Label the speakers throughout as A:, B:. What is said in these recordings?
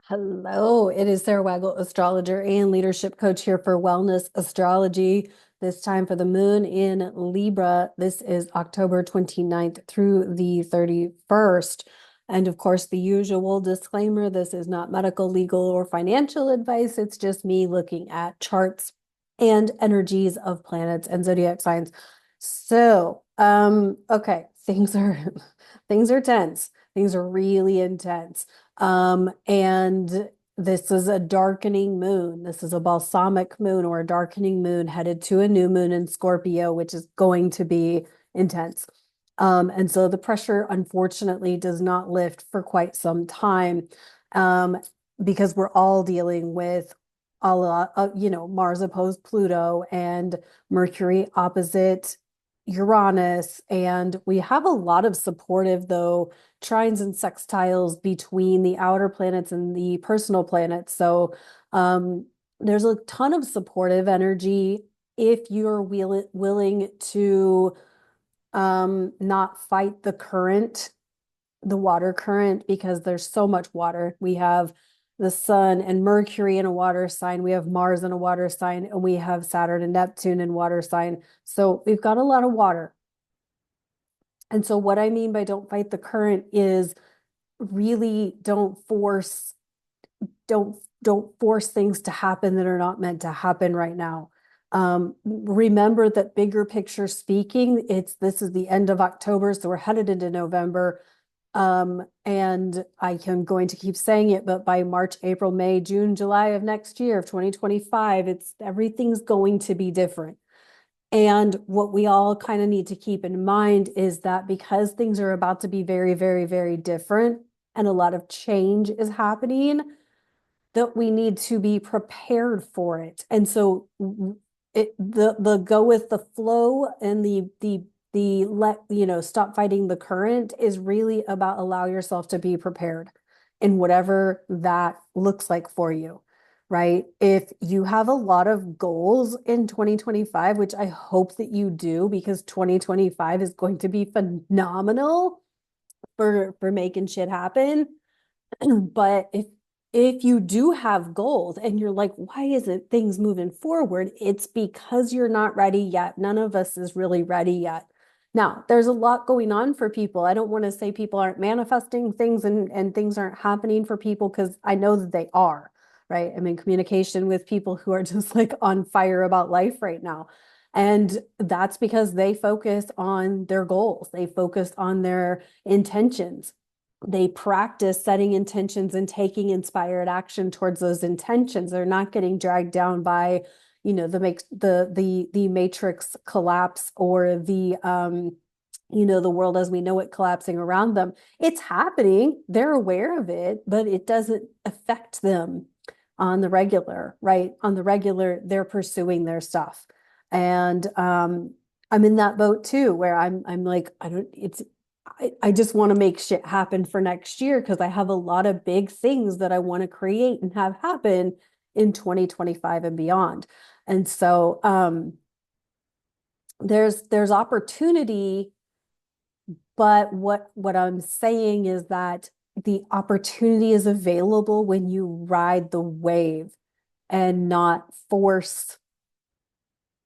A: Hello, it is Sara Waggle, astrologer and leadership coach here for Wellness Astrology. This time for the moon in Libra. This is October 29th through the 31st. And of course, the usual disclaimer, this is not medical, legal, or financial advice. It's just me looking at charts and energies of planets and zodiac signs. Okay, things are tense. Things are really intense. And this is a darkening moon. This is a balsamic moon or a darkening moon headed to a new moon in Scorpio, which is going to be intense. And so the pressure, unfortunately, does not lift for quite some time, um, because we're all dealing with a lot of, Mars opposed Pluto and Mercury opposite Uranus. And we have a lot of supportive, though, trines and sextiles between the outer planets and the personal planets. So there's a ton of supportive energy if you're willing to not fight the current, the water current, because there's so much water. We have the sun and Mercury in a water sign. We have Mars in a water sign, and we have Saturn and Neptune in water sign. So we've got a lot of water. And so what I mean by don't fight the current is really don't force things to happen that are not meant to happen right now. Remember that bigger picture speaking, this is the end of October, so we're headed into November. And I am going to keep saying it, but by March, April, May, June, July of next year of 2025, everything's going to be different. And what we all kind of need to keep in mind is that because things are about to be very, very, very different and a lot of change is happening, that we need to be prepared for it. And so the go with the flow and stop fighting the current is really about allow yourself to be prepared in whatever that looks like for you, right? If you have a lot of goals in 2025, which I hope that you do, because 2025 is going to be phenomenal for making shit happen. But if you do have goals and you're like, why isn't things moving forward? It's because you're not ready yet. None of us is really ready yet. Now, there's a lot going on for people. I don't want to say people aren't manifesting things and things aren't happening for people, because I know that they are, right? I'm in communication with people who are just like on fire about life right now. And that's because they focus on their goals. They focus on their intentions. They practice setting intentions and taking inspired action towards those intentions. They're not getting dragged down by, the matrix collapse or the world as we know it collapsing around them. It's happening. They're aware of it, but it doesn't affect them on the regular, right? On the regular, they're pursuing their stuff. And I'm in that boat too, where I'm like, I just want to make shit happen for next year, because I have a lot of big things that I want to create and have happen in 2025 and beyond. And so there's opportunity, but what I'm saying is that the opportunity is available when you ride the wave and not force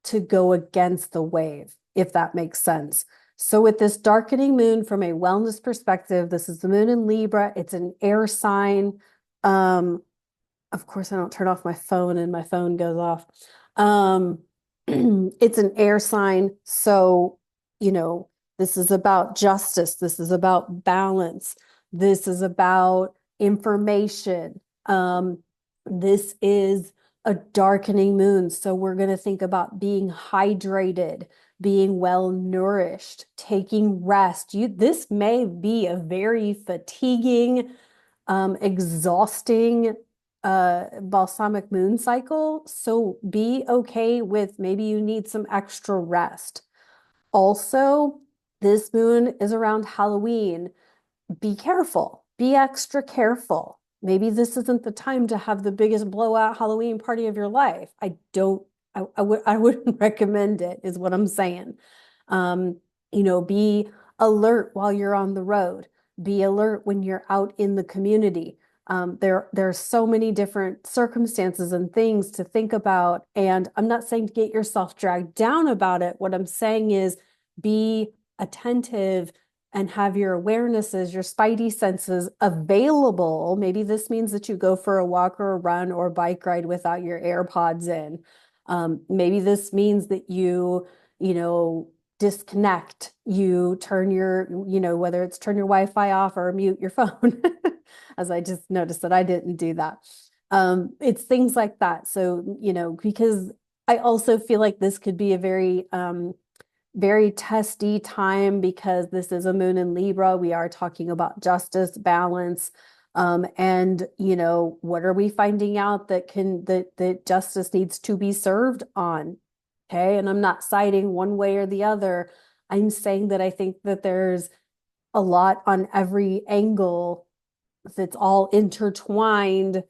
A: to go against the wave, if that makes sense. So with this darkening moon, from a wellness perspective, this is the moon in Libra. It's an air sign. Of course, I don't turn off my phone and my phone goes off. It's an air sign. So, this is about justice. This is about balance. This is about information. This is a darkening moon. So we're going to think about being hydrated, being well nourished, taking rest. This may be a very fatiguing, exhausting balsamic moon cycle. So be okay with maybe you need some extra rest. Also, this moon is around Halloween. Be careful, be extra careful. Maybe this isn't the time to have the biggest blowout Halloween party of your life. I wouldn't recommend it, is what I'm saying. Be alert while you're on the road. Be alert when you're out in the community. There are so many different circumstances and things to think about. And I'm not saying to get yourself dragged down about it. What I'm saying is be attentive and have your awarenesses, your spidey senses available. Maybe this means that you go for a walk or a run or bike ride without your AirPods in. Maybe this means that you know, disconnect, you turn your, whether it's turn your Wi-Fi off or mute your phone, as I just noticed that I didn't do that. It's things like that. So, because I also feel like this could be a very testy time because this is a moon in Libra. We are talking about justice, balance, and what are we finding out that justice needs to be served on? Okay, and I'm not siding one way or the other. I'm saying that I think that there's a lot on every angle that's all intertwined,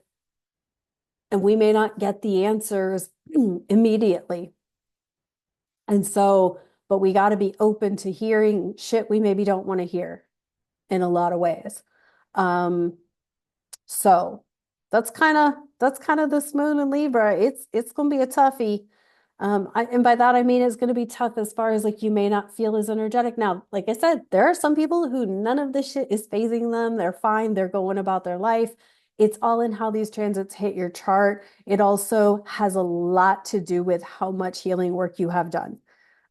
A: and we may not get the answers immediately. And so, but we got to be open to hearing shit we maybe don't want to hear in a lot of ways. Um, so that's kind of this moon in Libra. It's gonna be a toughie. And by that I mean it's gonna be tough as far as like you may not feel as energetic. Now, like I said, there are some people who none of this shit is phasing them. They're fine, they're going about their life. It's all in how these transits hit your chart. It also has a lot to do with how much healing work you have done.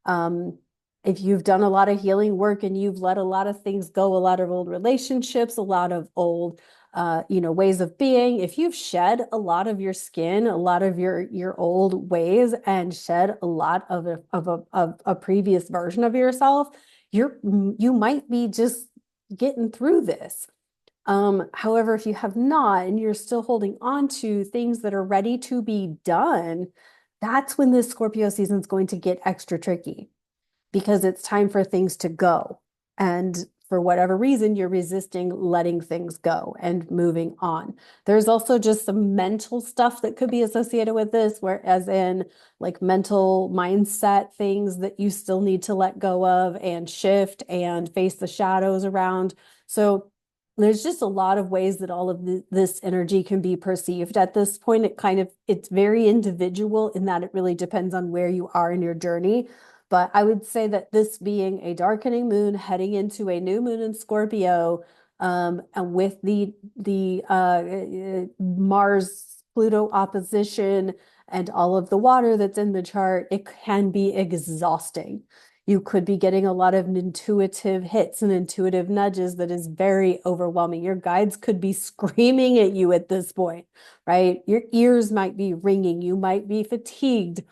A: Um, if you've done a lot of healing work and you've let a lot of things go, a lot of old relationships, a lot of old, ways of being, if you've shed a lot of your skin, a lot of your old ways, and shed a lot of a previous version of yourself, you might be just getting through this. However, if you have not and you're still holding on to things that are ready to be done, that's when this Scorpio season is going to get extra tricky because it's time for things to go. And for whatever reason, you're resisting letting things go and moving on. There's also just some mental stuff that could be associated with this, whereas in like mental mindset things that you still need to let go of and shift and face the shadows around. So there's just a lot of ways that all of this energy can be perceived at this point. It's very individual in that it really depends on where you are in your journey. But I would say that this being a darkening moon heading into a new moon in Scorpio, and with the Mars Pluto opposition and all of the water that's in the chart, it can be exhausting. You could be getting a lot of intuitive hits and intuitive nudges that is very overwhelming. Your guides could be screaming at you at this point, right? Your ears might be ringing. You might be fatigued.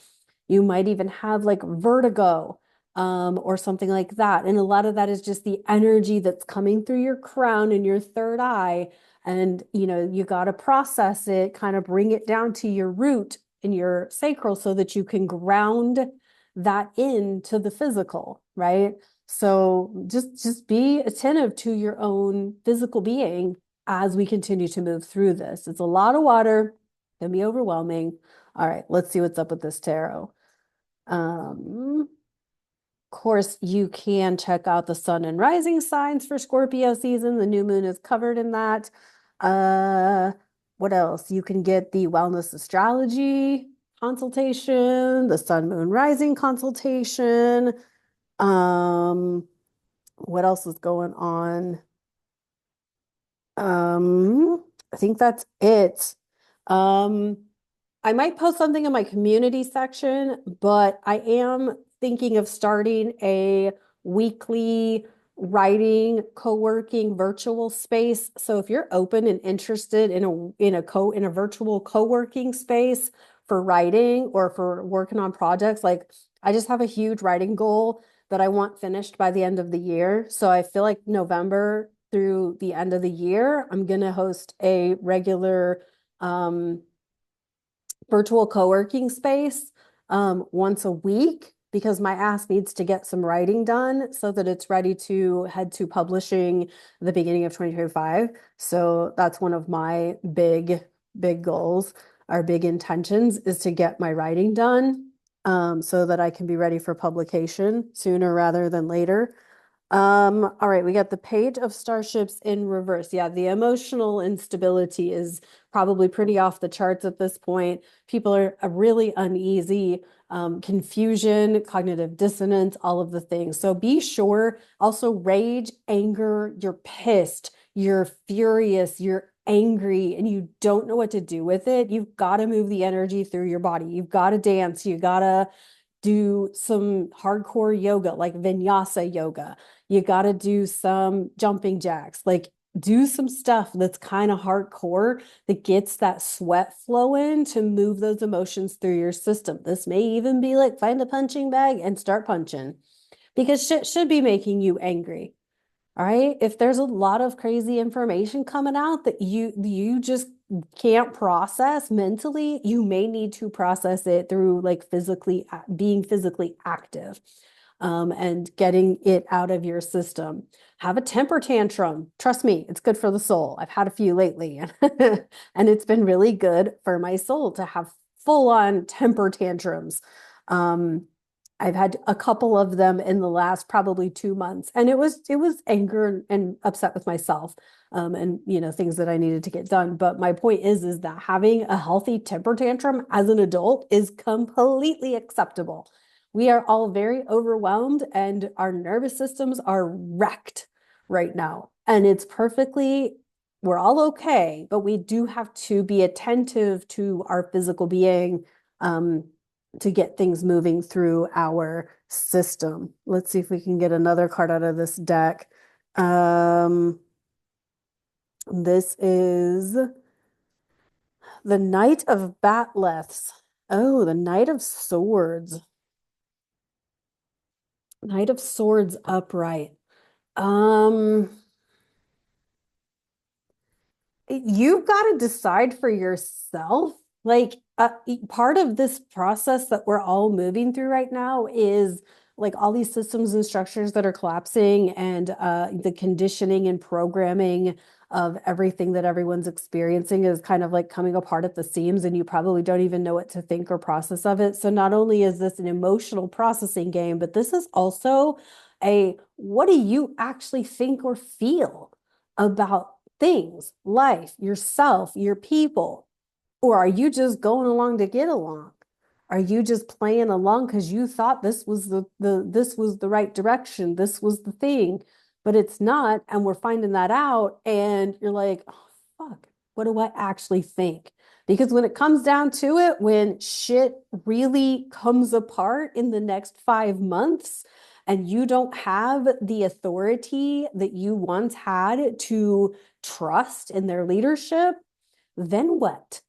A: You might even have like vertigo, or something like that. And a lot of that is just the energy that's coming through your crown and your third eye. And, you got to process it, kind of bring it down to your root in your sacral so that you can ground that into the physical, right? So just be attentive to your own physical being as we continue to move through this. It's a lot of water, can be overwhelming. All right, let's see what's up with this tarot. Of course, you can check out the sun and rising signs for Scorpio season. The new moon is covered in that. Uh, what else? You can get the wellness astrology consultation, the sun, moon, rising consultation. Um, what else is going on? I think that's it. Um, I might post something in my community section, but I am thinking of starting a weekly writing, co-working virtual space. So if you're open and interested in a virtual co-working space for writing or for working on projects, like I just have a huge writing goal that I want finished by the end of the year. So I feel like November through the end of the year, I'm gonna host a regular virtual co-working space once a week because my ass needs to get some writing done so that it's ready to head to publishing the beginning of 2025. So that's one of my big goals, our big intentions is to get my writing done so that I can be ready for publication sooner rather than later. All right, we got the Page of Starships in reverse. Yeah, the emotional instability is probably pretty off the charts at this point. People are really uneasy, confusion, cognitive dissonance, all of the things. So be sure. Also, rage, anger, you're pissed, you're furious, you're angry, and you don't know what to do with it. You've got to move the energy through your body. You've got to dance. You got to do some hardcore yoga, like vinyasa yoga. You got to do some jumping jacks, like do some stuff that's kind of hardcore that gets that sweat flowing to move those emotions through your system. This may even be like find a punching bag and start punching because shit should be making you angry. All right. If there's a lot of crazy information coming out that you just can't process mentally, you may need to process it through like physically being physically active, and getting it out of your system. Have a temper tantrum. Trust me, it's good for the soul. I've had a few lately, and it's been really good for my soul to have full on temper tantrums. Um, I've had a couple of them in the last probably 2 months, and it was anger and upset with myself, and things that I needed to get done. But my point is that having a healthy temper tantrum as an adult is completely acceptable. We are all very overwhelmed, and our nervous systems are wrecked right now, and it's perfectly. We're all okay, but we do have to be attentive to our physical being. Um, to get things moving through our system. Let's see if we can get another card out of this deck. This is the Knight of Batleths. Oh, the Knight of Swords. Knight of Swords upright. Um, You've got to decide for yourself. Like, part of this process that we're all moving through right now is like all these systems and structures that are collapsing, and the conditioning and programming of everything that everyone's experiencing is kind of like coming apart at the seams, and you probably don't even know what to think or process of it. So not only is this an emotional processing game, but this is also a what do you actually think or feel about things, life, yourself, your people? Or are you just going along to get along? Are you just playing along because you thought this was the right direction, this was the thing, but it's not, and we're finding that out, and you're like, oh fuck, what do I actually think? Because when it comes down to it, when shit really comes apart in the next 5 months, and you don't have the authority that you once had to trust in their leadership, then what?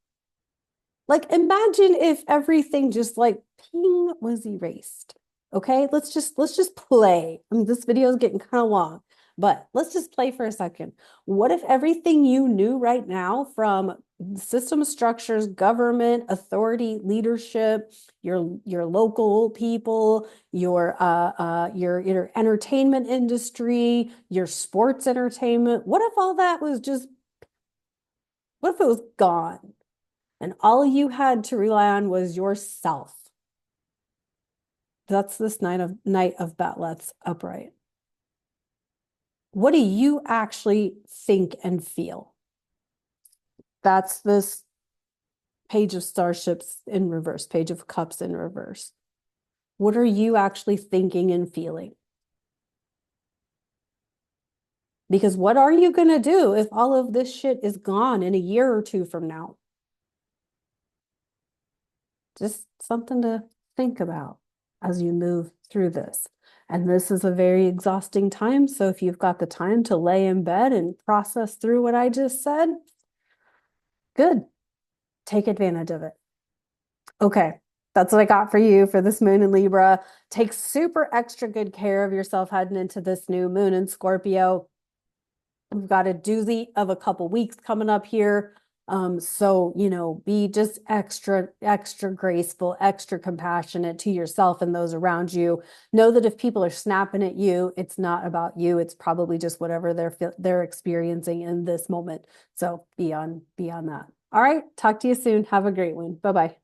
A: Like, imagine if everything just like ping was erased. Okay, let's just play. I mean, this video is getting kind of long, but let's just play for a second. What if everything you knew right now from system structures, government, authority, leadership, your local people, your entertainment industry, your sports entertainment, what if all that was just, what if it was gone? And all you had to rely on was yourself. That's this Knight of Batleths upright. What do you actually think and feel? That's this Page of Starships in reverse, Page of Cups in reverse. What are you actually thinking and feeling? Because what are you going to do if all of this shit is gone in a year or two from now? Just something to think about as you move through this. And this is a very exhausting time. So if you've got the time to lay in bed and process through what I just said, good. Take advantage of it. Okay. That's what I got for you for this moon in Libra. Take super extra good care of yourself heading into this new moon in Scorpio. We've got a doozy of a couple weeks coming up here. So, be just extra, extra graceful, extra compassionate to yourself and those around you. Know that if people are snapping at you, it's not about you. It's probably just whatever they're experiencing in this moment. So be on that. All right. Talk to you soon. Have a great one. Bye-bye.